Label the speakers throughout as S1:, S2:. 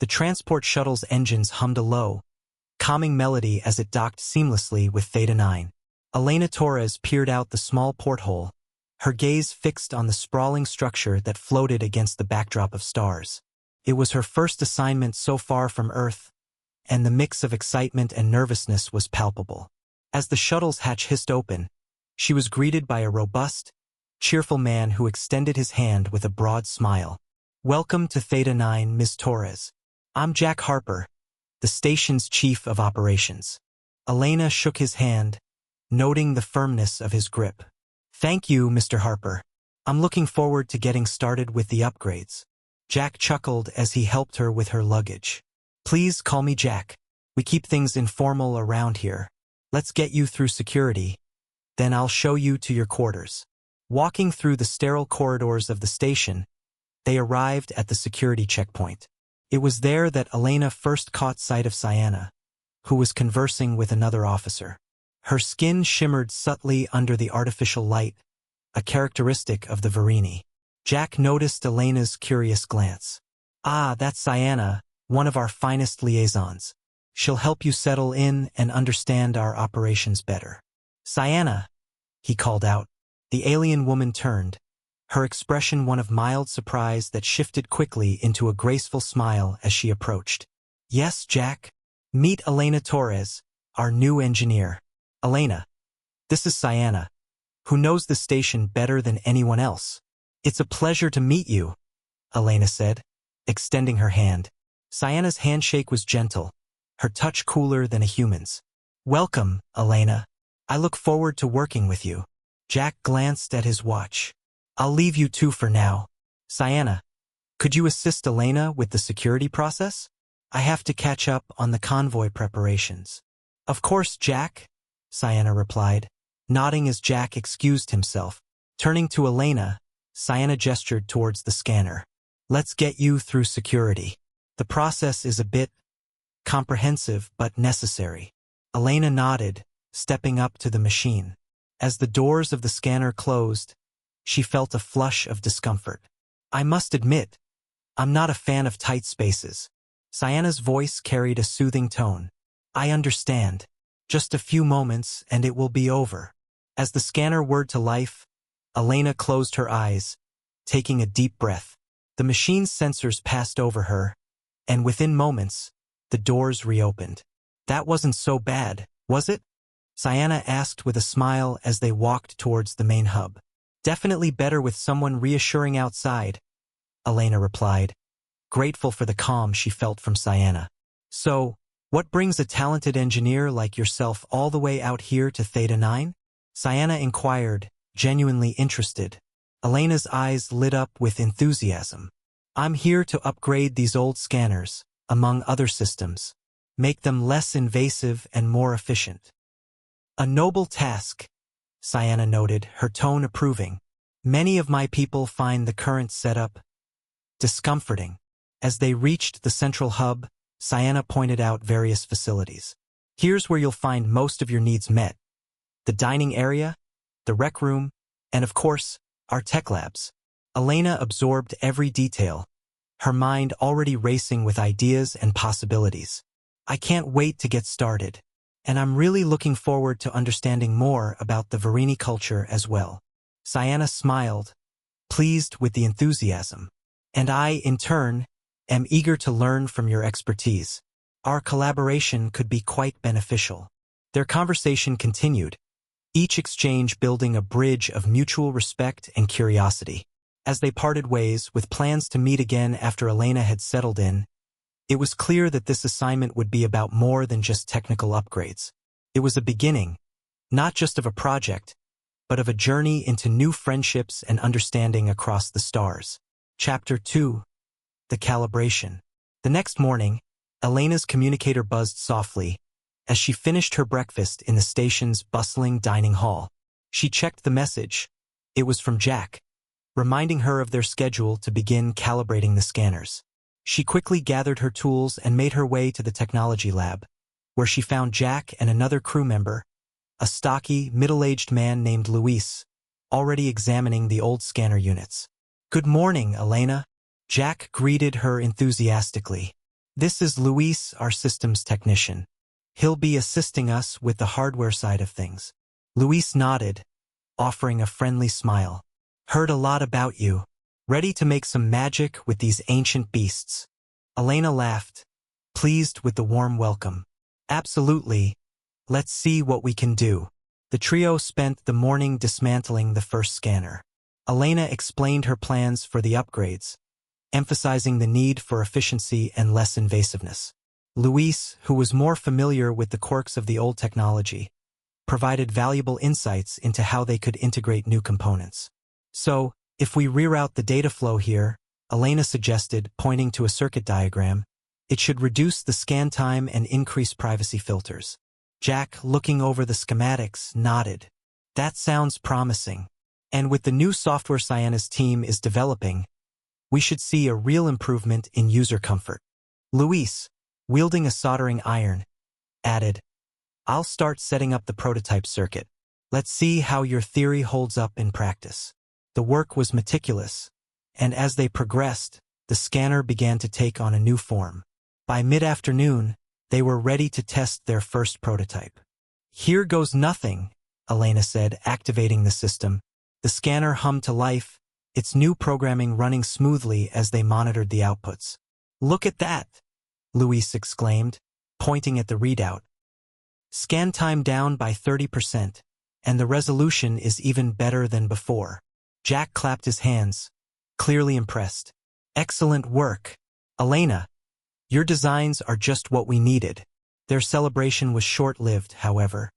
S1: The transport shuttle's engines hummed a low, calming melody as it docked seamlessly with Theta 9. Elena Torres peered out the small porthole, her gaze fixed on the sprawling structure that floated against the backdrop of stars. It was her first assignment so far from Earth, and the mix of excitement and nervousness was palpable. As the shuttle's hatch hissed open, she was greeted by a robust, cheerful man who extended his hand with a broad smile. "Welcome to Theta 9, Ms. Torres. I'm Jack Harper, the station's chief of operations." Elena shook his hand, noting the firmness of his grip. "Thank you, Mr. Harper. I'm looking forward to getting started with the upgrades." Jack chuckled as he helped her with her luggage. "Please call me Jack. We keep things informal around here. Let's get you through security. Then I'll show you to your quarters." Walking through the sterile corridors of the station, they arrived at the security checkpoint. It was there that Elena first caught sight of Cyanna, who was conversing with another officer. Her skin shimmered subtly under the artificial light, a characteristic of the Verini. Jack noticed Elena's curious glance. "Ah, that's Cyanna, one of our finest liaisons. She'll help you settle in and understand our operations better." "Cyanna," he called out. The alien woman turned, her expression one of mild surprise that shifted quickly into a graceful smile as she approached. "Yes, Jack. Meet Elena Torres, our new engineer." "Elena, this is Cyanna, who knows the station better than anyone else." "It's a pleasure to meet you," Elena said, extending her hand. Cyanna's handshake was gentle, her touch cooler than a human's. "Welcome, Elena. I look forward to working with you." Jack glanced at his watch. "I'll leave you two for now. Cyanna, could you assist Elena with the security process? I have to catch up on the convoy preparations." "Of course, Jack," Cyanna replied, nodding as Jack excused himself. Turning to Elena, Cyanna gestured towards the scanner. "Let's get you through security. The process is a bit comprehensive but necessary." Elena nodded, stepping up to the machine. As the doors of the scanner closed, she felt a flush of discomfort. "I must admit, I'm not a fan of tight spaces." Cyanna's voice carried a soothing tone. "I understand. Just a few moments and it will be over." As the scanner whirred to life, Elena closed her eyes, taking a deep breath. The machine's sensors passed over her, and within moments, the doors reopened. "That wasn't so bad, was it?" Cyanna asked with a smile as they walked towards the main hub. "Definitely better with someone reassuring outside," Elena replied, grateful for the calm she felt from Cyanna. "So, what brings a talented engineer like yourself all the way out here to Theta 9? Cyanna inquired, genuinely interested. Elena's eyes lit up with enthusiasm. "I'm here to upgrade these old scanners, among other systems. Make them less invasive and more efficient." "A noble task," Cyanna noted, her tone approving. "Many of my people find the current setup discomforting." As they reached the central hub, Cyanna pointed out various facilities. "Here's where you'll find most of your needs met. The dining area, the rec room, and of course, our tech labs." Elena absorbed every detail, her mind already racing with ideas and possibilities. "I can't wait to get started, and I'm really looking forward to understanding more about the Verini culture as well." Cyanna smiled, pleased with the enthusiasm. "And I, in turn, am eager to learn from your expertise. Our collaboration could be quite beneficial." Their conversation continued, each exchange building a bridge of mutual respect and curiosity. As they parted ways, with plans to meet again after Elena had settled in, it was clear that this assignment would be about more than just technical upgrades. It was a beginning, not just of a project, but of a journey into new friendships and understanding across the stars. Chapter 2. The Calibration. The next morning, Elena's communicator buzzed softly as she finished her breakfast in the station's bustling dining hall. She checked the message. It was from Jack, reminding her of their schedule to begin calibrating the scanners. She quickly gathered her tools and made her way to the technology lab, where she found Jack and another crew member, a stocky, middle-aged man named Luis, already examining the old scanner units. "Good morning, Elena." Jack greeted her enthusiastically. This is Luis, our systems technician. He'll be assisting us with the hardware side of things. Luis nodded, offering a friendly smile. Heard a lot about you. Ready to make some magic with these ancient beasts. Elena laughed, pleased with the warm welcome. Absolutely. Let's see what we can do. The trio spent the morning dismantling the first scanner. Elena explained her plans for the upgrades, emphasizing the need for efficiency and less invasiveness. Luis, who was more familiar with the quirks of the old technology, provided valuable insights into how they could integrate new components. So, if we reroute the data flow here, Elena suggested, pointing to a circuit diagram, it should reduce the scan time and increase privacy filters. Jack, looking over the schematics, nodded. That sounds promising. And with the new software Cyanna's team is developing, we should see a real improvement in user comfort. Luis, wielding a soldering iron, added, I'll start setting up the prototype circuit. Let's see how your theory holds up in practice. The work was meticulous, and as they progressed, the scanner began to take on a new form. By mid-afternoon, they were ready to test their first prototype. Here goes nothing, Elena said, activating the system. The scanner hummed to life, its new programming running smoothly as they monitored the outputs. Look at that, Luis exclaimed, pointing at the readout. Scan time down by 30%, and the resolution is even better than before. Jack clapped his hands, clearly impressed. Excellent work, Elena. Your designs are just what we needed. Their celebration was short-lived, however,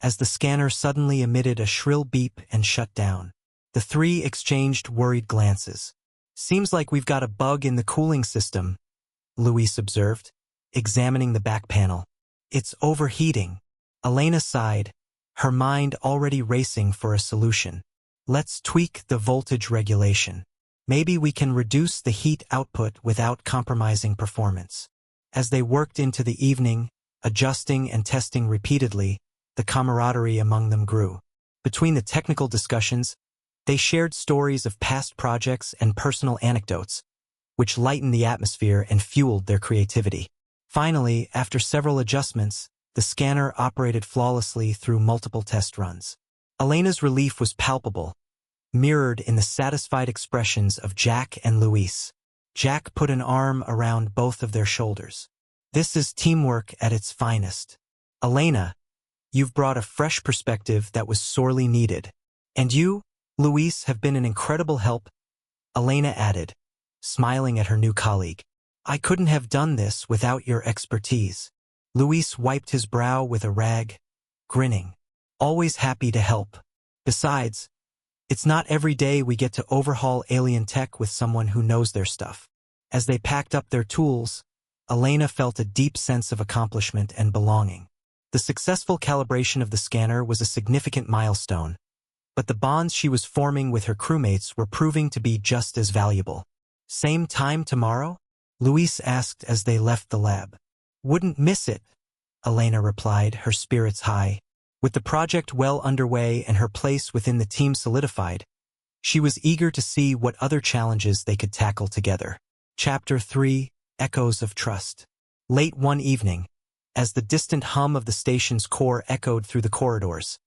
S1: as the scanner suddenly emitted a shrill beep and shut down. The three exchanged worried glances. Seems like we've got a bug in the cooling system, Luis observed, examining the back panel. It's overheating. Elena sighed, her mind already racing for a solution. Let's tweak the voltage regulation. Maybe we can reduce the heat output without compromising performance. As they worked into the evening, adjusting and testing repeatedly, the camaraderie among them grew. Between the technical discussions, they shared stories of past projects and personal anecdotes, which lightened the atmosphere and fueled their creativity. Finally, after several adjustments, the scanner operated flawlessly through multiple test runs. Elena's relief was palpable, mirrored in the satisfied expressions of Jack and Luis. Jack put an arm around both of their shoulders. This is teamwork at its finest. Elena, you've brought a fresh perspective that was sorely needed. And you, Luis, have been an incredible help, Elena added, smiling at her new colleague. I couldn't have done this without your expertise. Luis wiped his brow with a rag, grinning. Always happy to help. Besides, it's not every day we get to overhaul alien tech with someone who knows their stuff. As they packed up their tools, Elena felt a deep sense of accomplishment and belonging. The successful calibration of the scanner was a significant milestone, but the bonds she was forming with her crewmates were proving to be just as valuable. Same time tomorrow? Luis asked as they left the lab. Wouldn't miss it, Elena replied, her spirits high. With the project well underway and her place within the team solidified, she was eager to see what other challenges they could tackle together. Chapter 3: Echoes of Trust. Late one evening, as the distant hum of the station's core echoed through the corridors,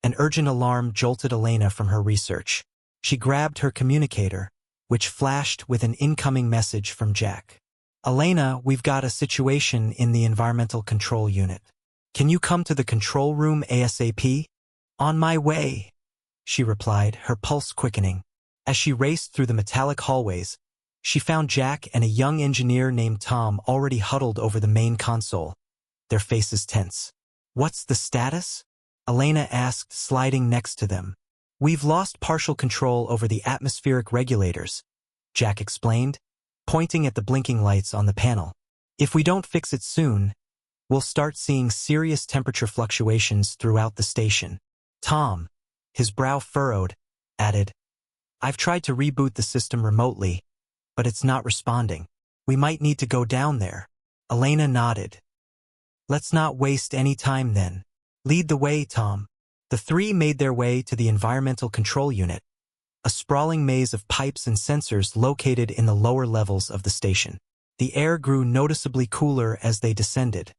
S1: an urgent alarm jolted Elena from her research. She grabbed her communicator, which flashed with an incoming message from Jack. Elena, we've got a situation in the environmental control unit. Can you come to the control room ASAP? On my way, she replied, her pulse quickening. As she raced through the metallic hallways, she found Jack and a young engineer named Tom already huddled over the main console, their faces tense. What's the status? Elena asked, sliding next to them. We've lost partial control over the atmospheric regulators, Jack explained, pointing at the blinking lights on the panel. If we don't fix it soon, we'll start seeing serious temperature fluctuations throughout the station. Tom, his brow furrowed, added, I've tried to reboot the system remotely, but it's not responding. We might need to go down there. Elena nodded. Let's not waste any time then. Lead the way, Tom. The three made their way to the environmental control unit, a sprawling maze of pipes and sensors located in the lower levels of the station. The air grew noticeably cooler as they descended,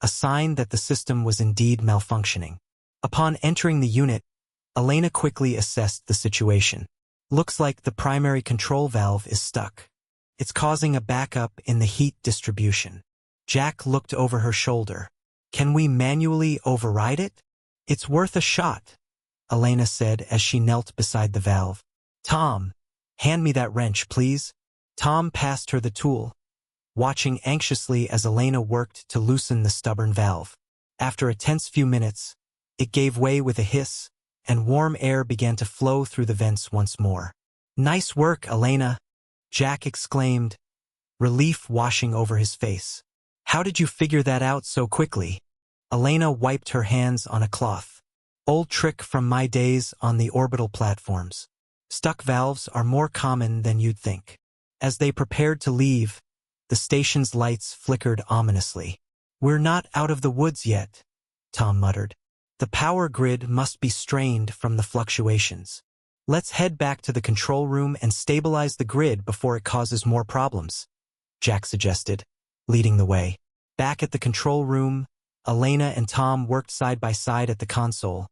S1: a sign that the system was indeed malfunctioning. Upon entering the unit, Elena quickly assessed the situation. Looks like the primary control valve is stuck. It's causing a backup in the heat distribution. Jack looked over her shoulder. Can we manually override it? It's worth a shot, Elena said as she knelt beside the valve. Tom, hand me that wrench, please. Tom passed her the tool, watching anxiously as Elena worked to loosen the stubborn valve. After a tense few minutes, it gave way with a hiss, and warm air began to flow through the vents once more. Nice work, Elena, Jack exclaimed, relief washing over his face. How did you figure that out so quickly? Elena wiped her hands on a cloth. Old trick from my days on the orbital platforms. Stuck valves are more common than you'd think. As they prepared to leave, the station's lights flickered ominously. We're not out of the woods yet, Tom muttered. The power grid must be strained from the fluctuations. Let's head back to the control room and stabilize the grid before it causes more problems, Jack suggested, leading the way. Back at the control room, Elena and Tom worked side by side at the console,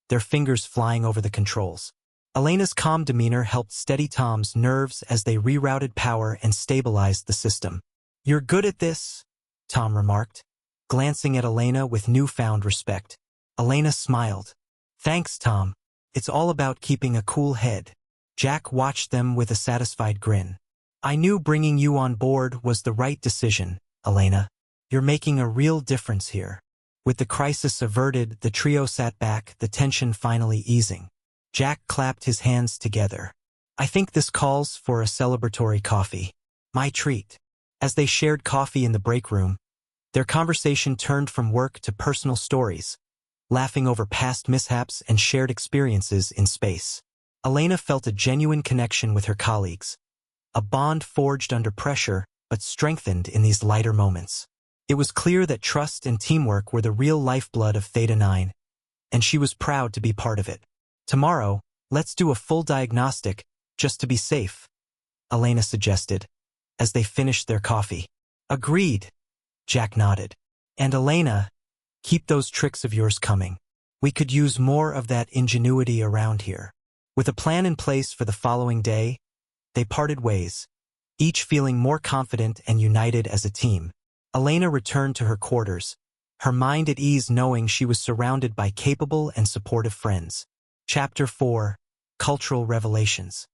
S1: their fingers flying over the controls. Elena's calm demeanor helped steady Tom's nerves as they rerouted power and stabilized the system. You're good at this, Tom remarked, glancing at Elena with newfound respect. Elena smiled. Thanks, Tom. It's all about keeping a cool head. Jack watched them with a satisfied grin. I knew bringing you on board was the right decision, Elena. You're making a real difference here. With the crisis averted, the trio sat back, the tension finally easing. Jack clapped his hands together. I think this calls for a celebratory coffee. My treat. As they shared coffee in the break room, their conversation turned from work to personal stories, laughing over past mishaps and shared experiences in space. Elena felt a genuine connection with her colleagues, a bond forged under pressure but strengthened in these lighter moments. It was clear that trust and teamwork were the real lifeblood of Theta 9, and she was proud to be part of it. Tomorrow, let's do a full diagnostic, just to be safe, Elena suggested, as they finished their coffee. Agreed, Jack nodded. And Elena, keep those tricks of yours coming. We could use more of that ingenuity around here. With a plan in place for the following day, they parted ways, each feeling more confident and united as a team. Elena returned to her quarters, her mind at ease knowing she was surrounded by capable and supportive friends. Chapter 4: Cultural Revelations.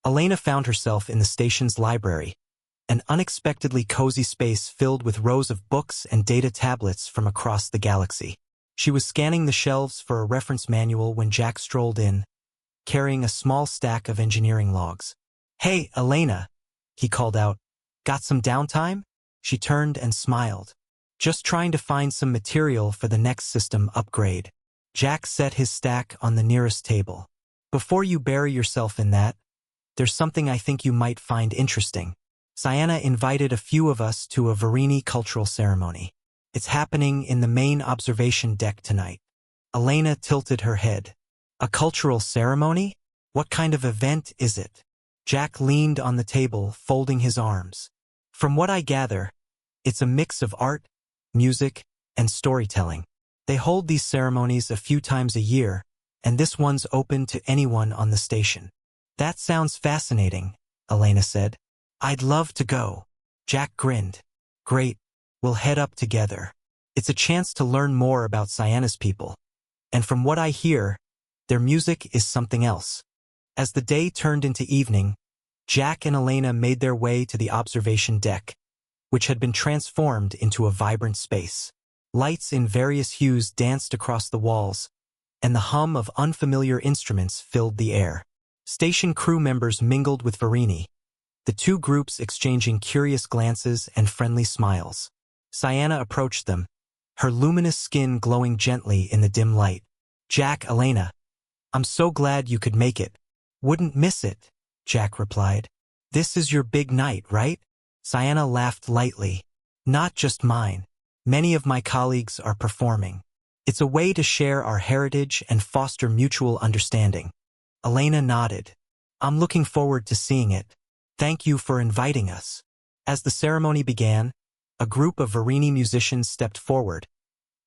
S1: Elena found herself in the station's library, an unexpectedly cozy space filled with rows of books and data tablets from across the galaxy. She was scanning the shelves for a reference manual when Jack strolled in, carrying a small stack of engineering logs. Hey, Elena, he called out. Got some downtime? She turned and smiled. Just trying to find some material for the next system upgrade. Jack set his stack on the nearest table. Before you bury yourself in that, there's something I think you might find interesting. Sienna invited a few of us to a Verini cultural ceremony. It's happening in the main observation deck tonight. Elena tilted her head. A cultural ceremony? What kind of event is it? Jack leaned on the table, folding his arms. From what I gather, it's a mix of art, music, and storytelling. They hold these ceremonies a few times a year, and this one's open to anyone on the station. That sounds fascinating, Elena said. I'd love to go. Jack grinned. Great, we'll head up together. It's a chance to learn more about Sienna's people. And from what I hear, their music is something else. As the day turned into evening, Jack and Elena made their way to the observation deck, which had been transformed into a vibrant space. Lights in various hues danced across the walls, and the hum of unfamiliar instruments filled the air. Station crew members mingled with Verini, the two groups exchanging curious glances and friendly smiles. Sienna approached them, her luminous skin glowing gently in the dim light. Jack, Elena, I'm so glad you could make it. Wouldn't miss it, Jack replied. This is your big night, right? Sienna laughed lightly. Not just mine. Many of my colleagues are performing. It's a way to share our heritage and foster mutual understanding. Elena nodded. I'm looking forward to seeing it. Thank you for inviting us. As the ceremony began, a group of Varini musicians stepped forward,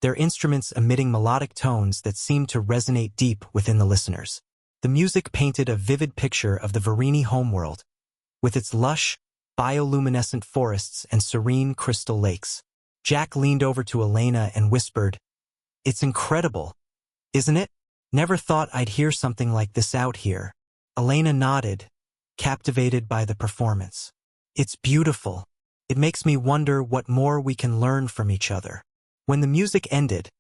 S1: their instruments emitting melodic tones that seemed to resonate deep within the listeners. The music painted a vivid picture of the Varini homeworld, with its lush, bioluminescent forests and serene crystal lakes. Jack leaned over to Elena and whispered, "It's incredible, isn't it? Never thought I'd hear something like this out here." Elena nodded, captivated by the performance. "It's beautiful. It makes me wonder what more we can learn from each other." When the music ended,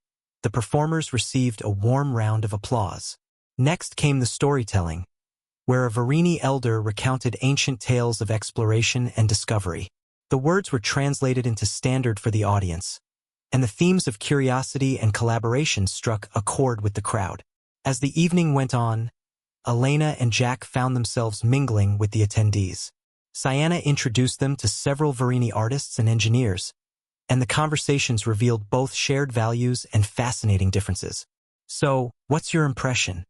S1: the performers received a warm round of applause. Next came the storytelling, where a Varini elder recounted ancient tales of exploration and discovery. The words were translated into standard for the audience, and the themes of curiosity and collaboration struck a chord with the crowd. As the evening went on, Elena and Jack found themselves mingling with the attendees. Sienna introduced them to several Varini artists and engineers, and the conversations revealed both shared values and fascinating differences. "So, what's your impression?"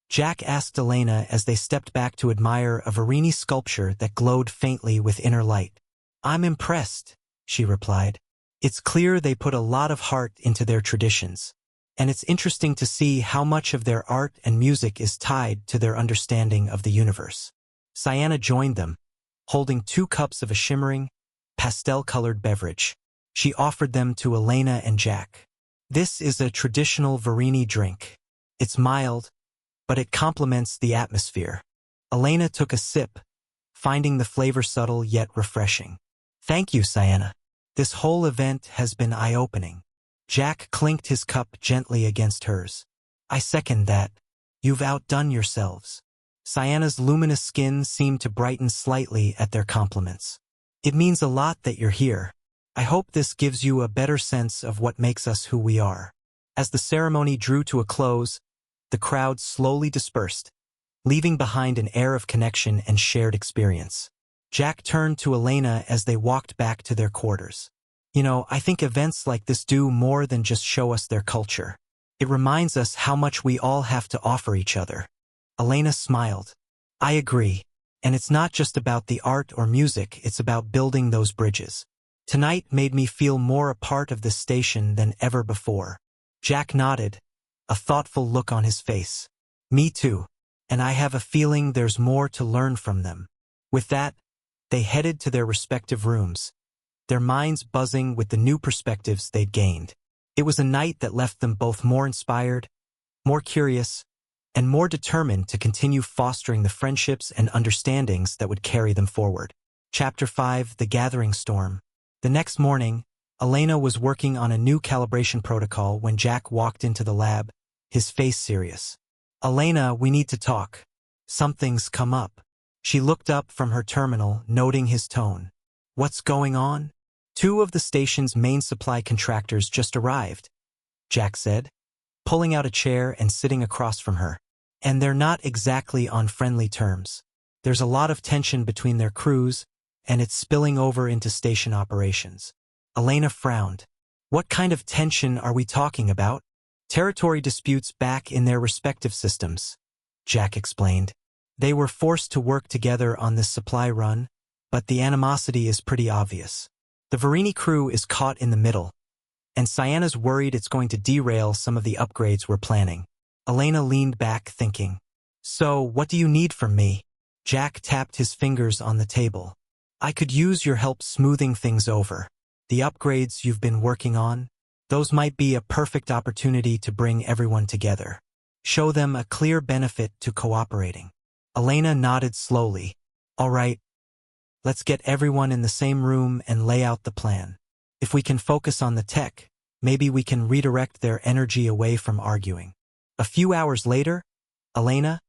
S1: Jack asked Elena as they stepped back to admire a Varini sculpture that glowed faintly with inner light. "I'm impressed," she replied. "It's clear they put a lot of heart into their traditions, and it's interesting to see how much of their art and music is tied to their understanding of the universe." Sienna joined them, holding 2 cups of a shimmering, pastel-colored beverage. She offered them to Elena and Jack. "This is a traditional Varini drink. It's mild, but it complements the atmosphere." Elena took a sip, finding the flavor subtle yet refreshing. "Thank you, Sienna. This whole event has been eye-opening." Jack clinked his cup gently against hers. "I second that. You've outdone yourselves." Sienna's luminous skin seemed to brighten slightly at their compliments. "It means a lot that you're here. I hope this gives you a better sense of what makes us who we are." As the ceremony drew to a close, the crowd slowly dispersed, leaving behind an air of connection and shared experience. Jack turned to Elena as they walked back to their quarters. I think events like this do more than just show us their culture. It reminds us how much we all have to offer each other." Elena smiled. "I agree. And it's not just about the art or music, it's about building those bridges. Tonight made me feel more a part of this station than ever before." Jack nodded, a thoughtful look on his face. "Me too. And I have a feeling there's more to learn from them." With that, they headed to their respective rooms, their minds buzzing with the new perspectives they'd gained. It was a night that left them both more inspired, more curious, and more determined to continue fostering the friendships and understandings that would carry them forward. Chapter 5: The Gathering Storm. The next morning, Elena was working on a new calibration protocol when Jack walked into the lab, his face serious. "Elena, we need to talk. Something's come up." She looked up from her terminal, noting his tone. "What's going on?" "2 of the station's main supply contractors just arrived," Jack said, pulling out a chair and sitting across from her. "And they're not exactly on friendly terms. There's a lot of tension between their crews, and it's spilling over into station operations." Elena frowned. "What kind of tension are we talking about?" "Territory disputes back in their respective systems," Jack explained. "They were forced to work together on this supply run, but the animosity is pretty obvious. The Varini crew is caught in the middle, and Sienna's worried it's going to derail some of the upgrades we're planning." Elena leaned back, thinking. "So, what do you need from me?" Jack tapped his fingers on the table. "I could use your help smoothing things over. The upgrades you've been working on, those might be a perfect opportunity to bring everyone together. Show them a clear benefit to cooperating." Elena nodded slowly. "All right. Let's get everyone in the same room and lay out the plan. If we can focus on the tech, maybe we can redirect their energy away from arguing." A few hours later, Elena,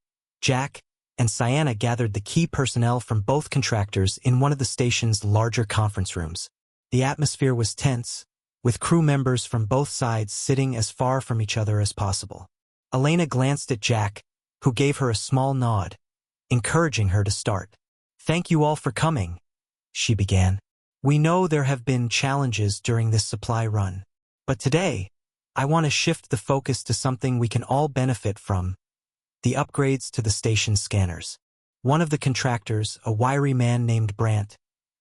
S1: Jack, and Sienna gathered the key personnel from both contractors in one of the station's larger conference rooms. The atmosphere was tense, with crew members from both sides sitting as far from each other as possible. Elena glanced at Jack, who gave her a small nod, encouraging her to start. "Thank you all for coming," she began. "We know there have been challenges during this supply run, but today, I want to shift the focus to something we can all benefit from: the upgrades to the station scanners." One of the contractors, a wiry man named Brandt,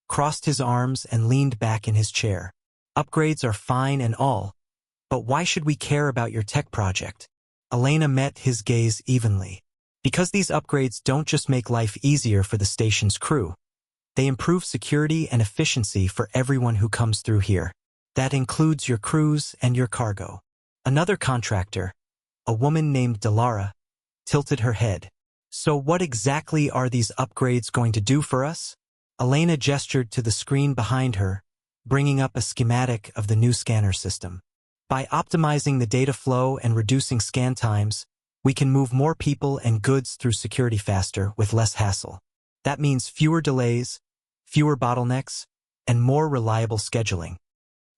S1: crossed his arms and leaned back in his chair. Upgrades are fine and all, but why should we care about your tech project? Elena met his gaze evenly. Because these upgrades don't just make life easier for the station's crew, they improve security and efficiency for everyone who comes through here. That includes your crews and your cargo. Another contractor, a woman named Delara, tilted her head. So what exactly are these upgrades going to do for us? Elena gestured to the screen behind her, bringing up a schematic of the new scanner system. By optimizing the data flow and reducing scan times, we can move more people and goods through security faster with less hassle. That means fewer delays, fewer bottlenecks, and more reliable scheduling.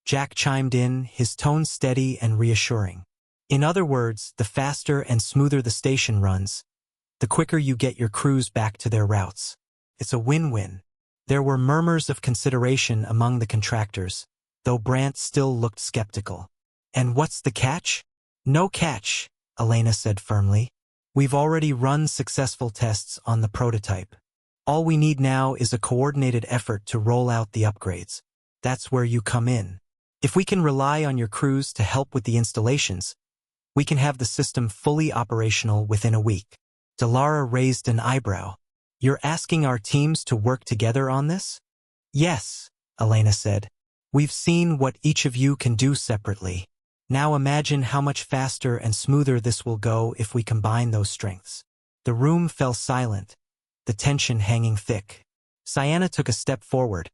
S1: Jack chimed in, his tone steady and reassuring. In other words, the faster and smoother the station runs, the quicker you get your crews back to their routes. It's a win-win. There were murmurs of consideration among the contractors, though Brant still looked skeptical. And what's the catch? No catch, Elena said firmly. We've already run successful tests on the prototype. All we need now is a coordinated effort to roll out the upgrades. That's where you come in. If we can rely on your crews to help with the installations, we can have the system fully operational within a week. Delara raised an eyebrow. You're asking our teams to work together on this? Yes, Elena said. We've seen what each of you can do separately. Now imagine how much faster and smoother this will go if we combine those strengths. The room fell silent, the tension hanging thick. Sienna took a step forward,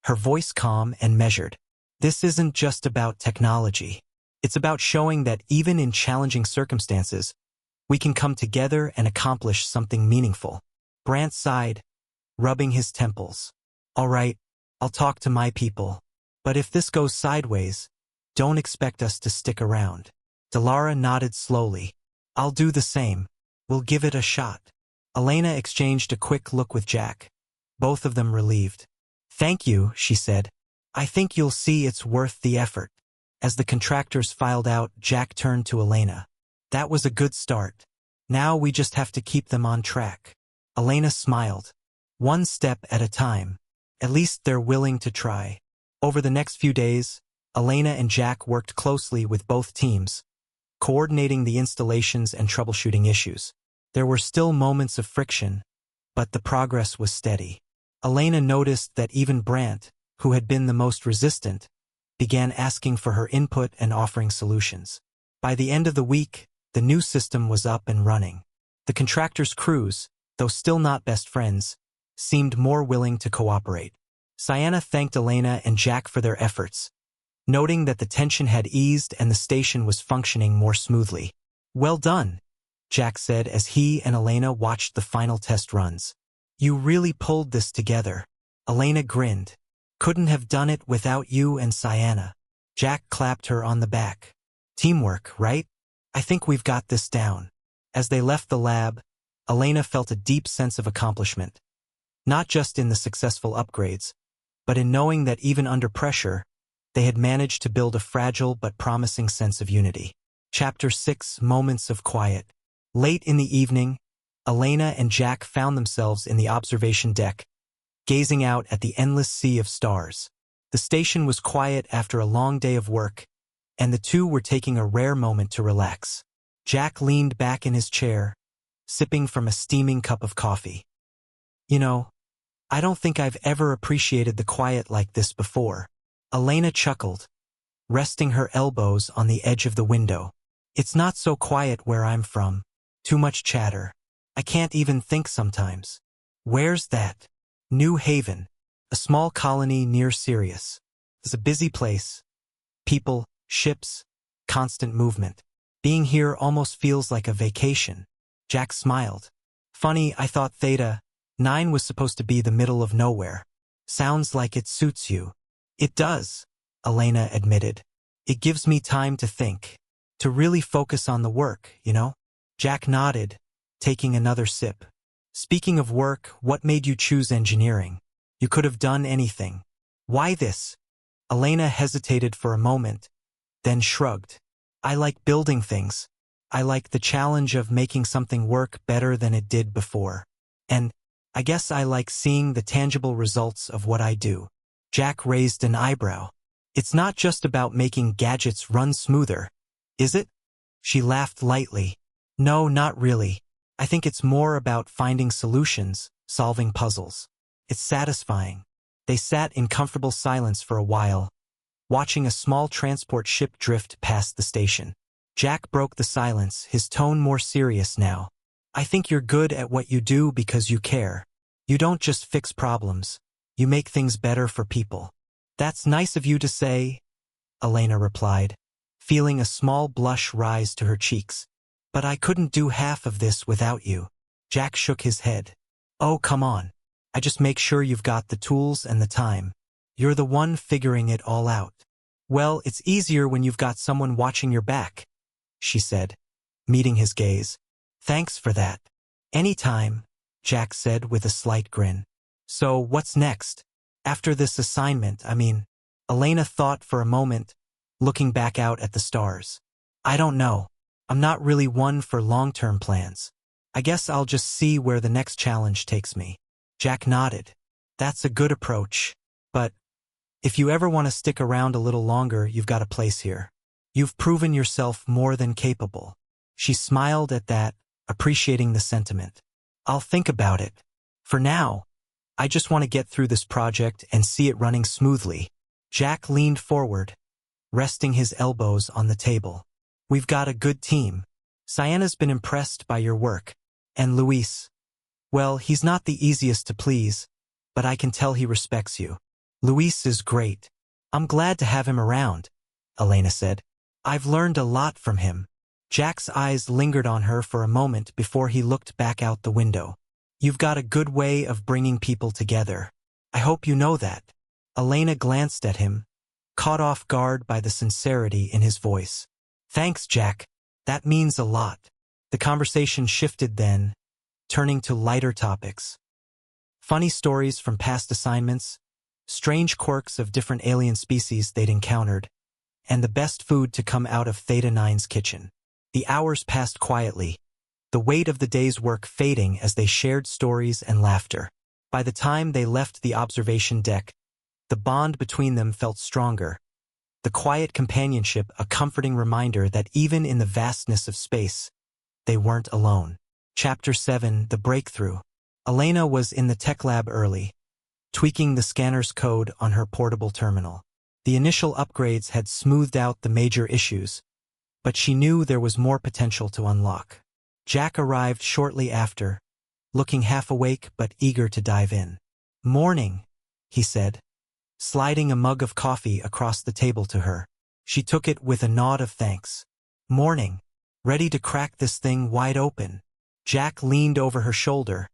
S1: her voice calm and measured. This isn't just about technology. It's about showing that even in challenging circumstances, we can come together and accomplish something meaningful. Brant sighed, rubbing his temples. All right, I'll talk to my people. But if this goes sideways, don't expect us to stick around. Delara nodded slowly. I'll do the same. We'll give it a shot. Elena exchanged a quick look with Jack, both of them relieved. Thank you, she said. I think you'll see it's worth the effort. As the contractors filed out, Jack turned to Elena. That was a good start. Now we just have to keep them on track. Elena smiled. One step at a time. At least they're willing to try. Over the next few days, Elena and Jack worked closely with both teams, coordinating the installations and troubleshooting issues. There were still moments of friction, but the progress was steady. Elena noticed that even Brant, who had been the most resistant, began asking for her input and offering solutions. By the end of the week, the new system was up and running. The contractors' crews, though still not best friends, seemed more willing to cooperate. Sienna thanked Elena and Jack for their efforts, noting that the tension had eased and the station was functioning more smoothly. Well done, Jack said as he and Elena watched the final test runs. You really pulled this together. Elena grinned. Couldn't have done it without you and Sienna. Jack clapped her on the back. Teamwork, right? I think we've got this down. As they left the lab, Elena felt a deep sense of accomplishment. Not just in the successful upgrades, but in knowing that even under pressure, they had managed to build a fragile but promising sense of unity. Chapter 6, Moments of Quiet. Late in the evening, Elena and Jack found themselves in the observation deck, gazing out at the endless sea of stars. The station was quiet after a long day of work, and the two were taking a rare moment to relax. Jack leaned back in his chair, sipping from a steaming cup of coffee. You know, I don't think I've ever appreciated the quiet like this before. Elena chuckled, resting her elbows on the edge of the window. It's not so quiet where I'm from. Too much chatter. I can't even think sometimes. Where's that? New Haven, a small colony near Sirius. It's a busy place. People, ships, constant movement. Being here almost feels like a vacation. Jack smiled. Funny, I thought Theta 9 was supposed to be the middle of nowhere. Sounds like it suits you. It does, Elena admitted. It gives me time to think, to really focus on the work, you know? Jack nodded, taking another sip. Speaking of work, what made you choose engineering? You could have done anything. Why this? Elena hesitated for a moment, then shrugged. I like building things. I like the challenge of making something work better than it did before. And I guess I like seeing the tangible results of what I do. Jack raised an eyebrow. It's not just about making gadgets run smoother, is it? She laughed lightly. No, not really. I think it's more about finding solutions, solving puzzles. It's satisfying. They sat in comfortable silence for a while, watching a small transport ship drift past the station. Jack broke the silence, his tone more serious now. I think you're good at what you do because you care. You don't just fix problems. You make things better for people. That's nice of you to say, Elena replied, feeling a small blush rise to her cheeks. But I couldn't do half of this without you. Jack shook his head. Oh, come on. I just make sure you've got the tools and the time. You're the one figuring it all out. Well, it's easier when you've got someone watching your back, she said, meeting his gaze. Thanks for that. Anytime, Jack said with a slight grin. So, what's next? After this assignment, Elena thought for a moment, looking back out at the stars. I don't know. I'm not really one for long-term plans. I guess I'll just see where the next challenge takes me. Jack nodded. That's a good approach. But if you ever want to stick around a little longer, you've got a place here. You've proven yourself more than capable. She smiled at that, appreciating the sentiment. I'll think about it. For now, I just want to get through this project and see it running smoothly. Jack leaned forward, resting his elbows on the table. We've got a good team. Sienna's been impressed by your work. And Luis, well, he's not the easiest to please, but I can tell he respects you. Luis is great. I'm glad to have him around, Elena said. I've learned a lot from him. Jack's eyes lingered on her for a moment before he looked back out the window. You've got a good way of bringing people together. I hope you know that. Elena glanced at him, caught off guard by the sincerity in his voice. Thanks, Jack. That means a lot. The conversation shifted then, turning to lighter topics. Funny stories from past assignments, strange quirks of different alien species they'd encountered, and the best food to come out of Theta 9's kitchen. The hours passed quietly, the weight of the day's work fading as they shared stories and laughter. By the time they left the observation deck, the bond between them felt stronger, the quiet companionship a comforting reminder that even in the vastness of space, they weren't alone. Chapter 7, The Breakthrough. Elena was in the tech lab early, tweaking the scanner's code on her portable terminal. The initial upgrades had smoothed out the major issues, but she knew there was more potential to unlock. Jack arrived shortly after, looking half awake but eager to dive in. Morning, he said, sliding a mug of coffee across the table to her. She took it with a nod of thanks. Morning. Ready to crack this thing wide open. Jack leaned over her shoulder,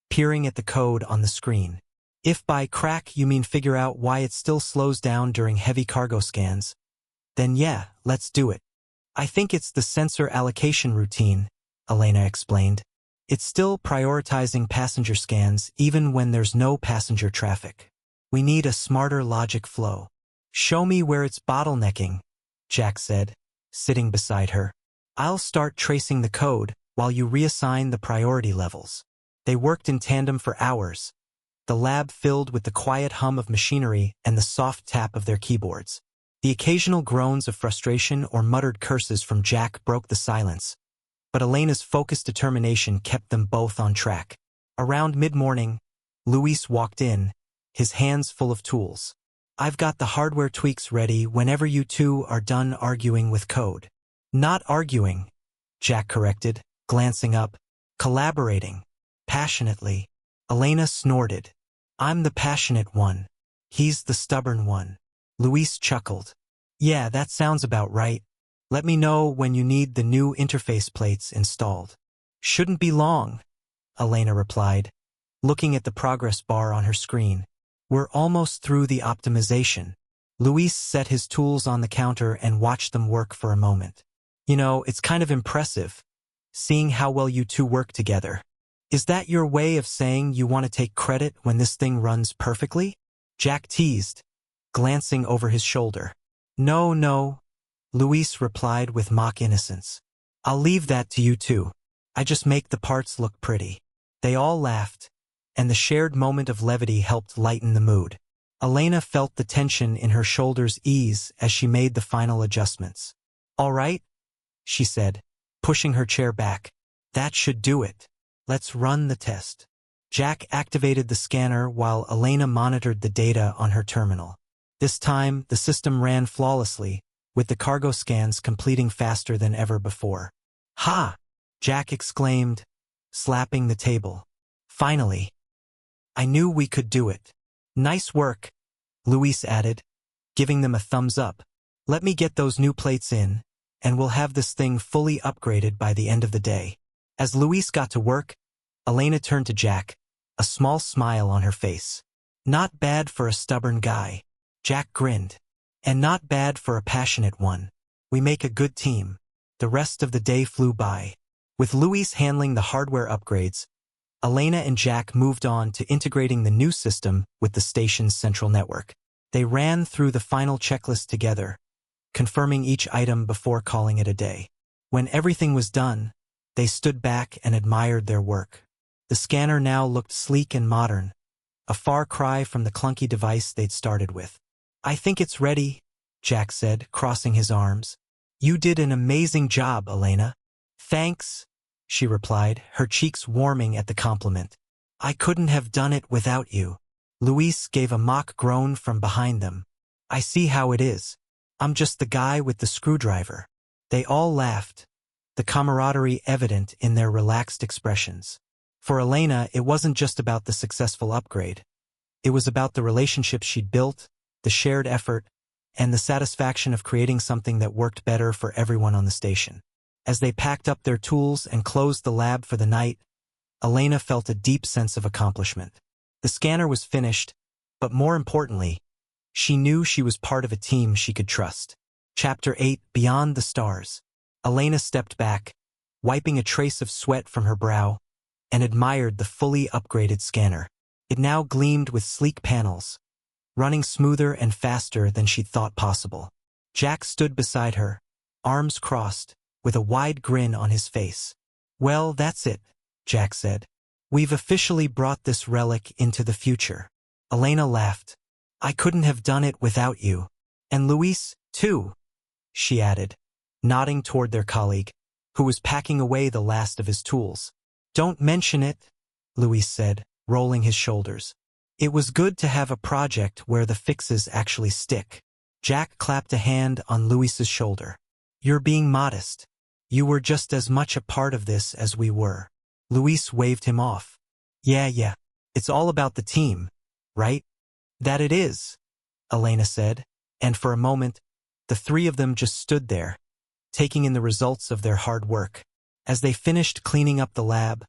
S1: peering at the code on the screen. If by crack you mean figure out why it still slows down during heavy cargo scans, then yeah, let's do it. I think it's the sensor allocation routine, Elena explained. It's still prioritizing passenger scans even when there's no passenger traffic. We need a smarter logic flow. Show me where it's bottlenecking, Jack said, sitting beside her. I'll start tracing the code while you reassign the priority levels. They worked in tandem for hours, the lab filled with the quiet hum of machinery and the soft tap of their keyboards. The occasional groans of frustration or muttered curses from Jack broke the silence, but Elena's focused determination kept them both on track. Around mid-morning, Luis walked in, his hands full of tools. I've got the hardware tweaks ready whenever you two are done arguing with code. Not arguing, Jack corrected, glancing up. Collaborating. Passionately. Elena snorted. I'm the passionate one. He's the stubborn one. Luis chuckled. Yeah, that sounds about right. Let me know when you need the new interface plates installed. Shouldn't be long, Elena replied, looking at the progress bar on her screen. We're almost through the optimization. Luis set his tools on the counter and watched them work for a moment. You know, it's kind of impressive, seeing how well you two work together. Is that your way of saying you want to take credit when this thing runs perfectly? Jack teased, glancing over his shoulder. No, Luis replied with mock innocence. I'll leave that to you two. I just make the parts look pretty. They all laughed, and the shared moment of levity helped lighten the mood. Elena felt the tension in her shoulders ease as she made the final adjustments. "All right," she said, pushing her chair back. "That should do it. Let's run the test." Jack activated the scanner while Elena monitored the data on her terminal. This time, the system ran flawlessly, with the cargo scans completing faster than ever before. "Ha!" Jack exclaimed, slapping the table. "Finally. I knew we could do it." "Nice work," Luis added, giving them a thumbs up. "Let me get those new plates in, and we'll have this thing fully upgraded by the end of the day." As Luis got to work, Elena turned to Jack, a small smile on her face. "Not bad for a stubborn guy." Jack grinned. "And not bad for a passionate one. We make a good team." The rest of the day flew by. With Luis handling the hardware upgrades, Elena and Jack moved on to integrating the new system with the station's central network. They ran through the final checklist together, confirming each item before calling it a day. When everything was done, they stood back and admired their work. The scanner now looked sleek and modern, a far cry from the clunky device they'd started with. "I think it's ready," Jack said, crossing his arms. "You did an amazing job, Elena." "Thanks," she replied, her cheeks warming at the compliment. "I couldn't have done it without you." Luis gave a mock groan from behind them. "I see how it is. I'm just the guy with the screwdriver." They all laughed, the camaraderie evident in their relaxed expressions. For Elena, it wasn't just about the successful upgrade. It was about the relationships she'd built, the shared effort, and the satisfaction of creating something that worked better for everyone on the station. As they packed up their tools and closed the lab for the night, Elena felt a deep sense of accomplishment. The scanner was finished, but more importantly, she knew she was part of a team she could trust. Chapter 8, Beyond the Stars. Elena stepped back, wiping a trace of sweat from her brow, and admired the fully upgraded scanner. It now gleamed with sleek panels, running smoother and faster than she'd thought possible. Jack stood beside her, arms crossed, with a wide grin on his face. "Well, that's it," Jack said. "We've officially brought this relic into the future." Elena laughed. "I couldn't have done it without you. And Luis, too," she added, nodding toward their colleague, who was packing away the last of his tools. "Don't mention it," Luis said, rolling his shoulders. "It was good to have a project where the fixes actually stick." Jack clapped a hand on Luis's shoulder. "You're being modest. You were just as much a part of this as we were." Luis waved him off. Yeah. It's all about the team, right?" "That it is," Elena said, and for a moment, the three of them just stood there, taking in the results of their hard work. As they finished cleaning up the lab,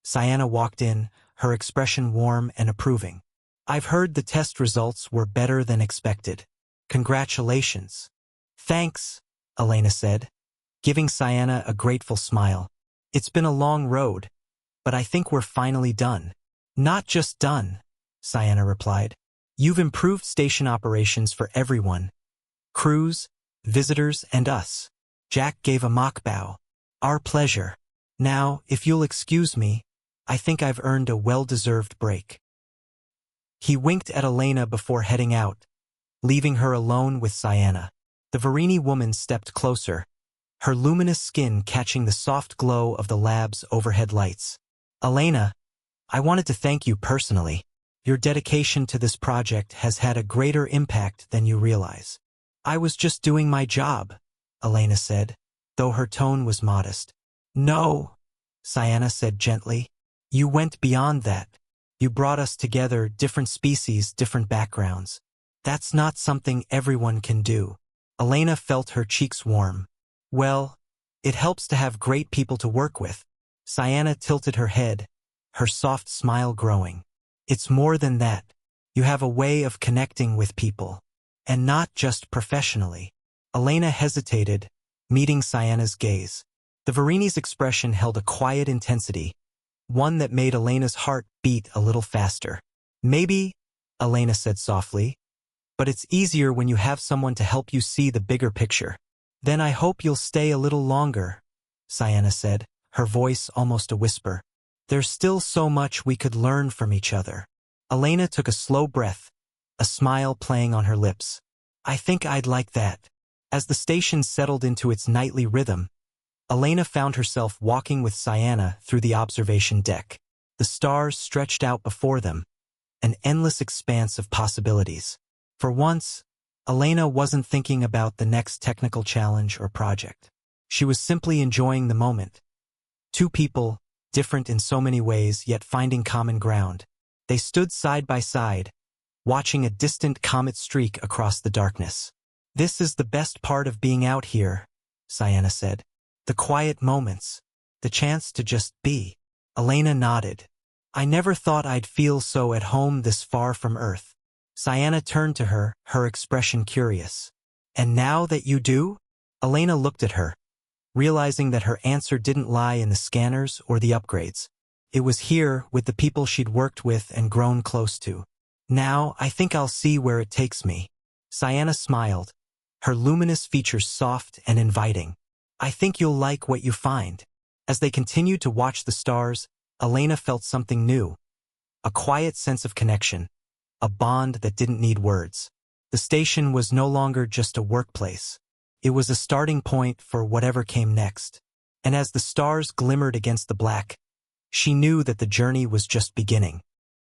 S1: Sienna walked in, her expression warm and approving. "I've heard the test results were better than expected. Congratulations." "Thanks," Elena said, giving Sienna a grateful smile. "It's been a long road, but I think we're finally done." "Not just done," Sienna replied. "You've improved station operations for everyone. Crews, visitors, and us." Jack gave a mock bow. "Our pleasure. Now, if you'll excuse me, I think I've earned a well-deserved break." He winked at Elena before heading out, leaving her alone with Sienna. The Verini woman stepped closer, her luminous skin catching the soft glow of the lab's overhead lights. "Elena, I wanted to thank you personally. Your dedication to this project has had a greater impact than you realize." "I was just doing my job," Elena said, though her tone was modest. "No," Sienna said gently. "You went beyond that. You brought us together, different species, different backgrounds. That's not something everyone can do." Elena felt her cheeks warm. "Well, it helps to have great people to work with." Sienna tilted her head, her soft smile growing. "It's more than that. You have a way of connecting with people. And not just professionally." Elena hesitated, meeting Sienna's gaze. The Verini's expression held a quiet intensity, one that made Elena's heart beat a little faster. "Maybe," Elena said softly, "but it's easier when you have someone to help you see the bigger picture." "Then I hope you'll stay a little longer," Sienna said, her voice almost a whisper. There's still so much we could learn from each other. Elena took a slow breath, a smile playing on her lips. I think I'd like that. As the station settled into its nightly rhythm, Elena found herself walking with Cyanna through the observation deck. The stars stretched out before them, an endless expanse of possibilities. For once, Elena wasn't thinking about the next technical challenge or project. She was simply enjoying the moment. Two people, different in so many ways yet finding common ground. They stood side by side, watching a distant comet streak across the darkness. This is the best part of being out here, Cyanna said. The quiet moments, the chance to just be. Elena nodded. I never thought I'd feel so at home this far from Earth. Cyanna turned to her, her expression curious. And now that you do? Elena looked at her, realizing that her answer didn't lie in the scanners or the upgrades. It was here with the people she'd worked with and grown close to. Now, I think I'll see where it takes me. Cyanna smiled, her luminous features soft and inviting. I think you'll like what you find. As they continued to watch the stars, Elena felt something new. A quiet sense of connection, a bond that didn't need words. The station was no longer just a workplace. It was a starting point for whatever came next. And as the stars glimmered against the black, she knew that the journey was just beginning.